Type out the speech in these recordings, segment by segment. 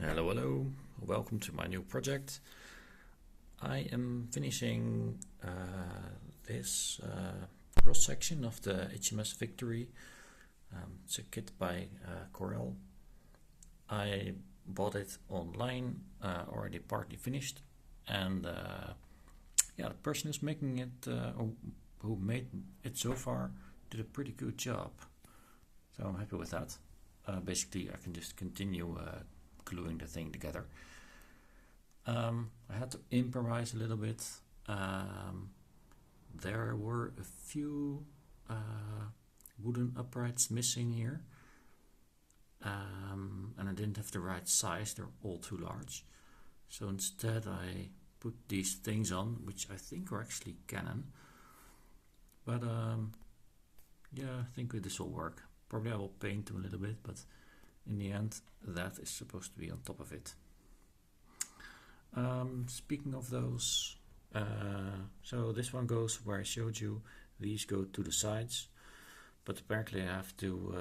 Hello, hello, welcome to my new project. I am finishing this cross-section of the H.M.S. Victory. It's a kit by Corel. I bought it online, already partly finished, and the person who's making it, or who made it so far, did a pretty good job. So I'm happy with that. Basically, I can just continue gluing the thing together. I had to improvise a little bit. There were a few wooden uprights missing here, and I didn't have the right size. They're all too large. So instead I put these things on, which I think are actually Canon. But yeah, I think this will work. Probably I will paint them a little bit, but in the end that is supposed to be on top of it. Speaking of those, so this one goes where I showed you. These go to the sides, but apparently I have to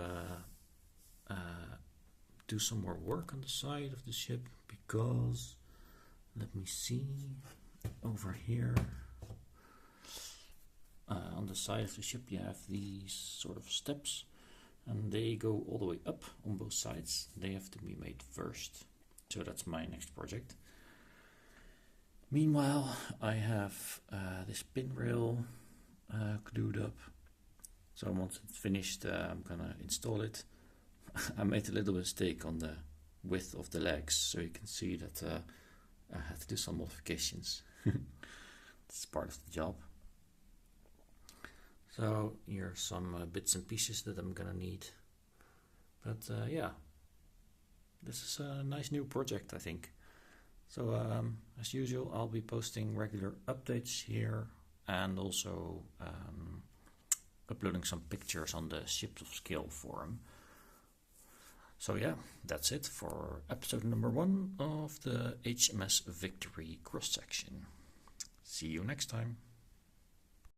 do some more work on the side of the ship, because let me see, over here on the side of the ship you have these sort of steps, and they go all the way up on both sides. They have to be made first, so that's my next project. Meanwhile, I have this pin rail glued up, so once it's finished I'm gonna install it. I made a little mistake on the width of the legs, so you can see that I had to do some modifications. It's part of the job. So here are some bits and pieces that I'm gonna need. But yeah, this is a nice new project, I think. So as usual, I'll be posting regular updates here, and also uploading some pictures on the Ships of Scale forum. So yeah, that's it for episode number 1 of the H.M.S. Victory cross-section. See you next time.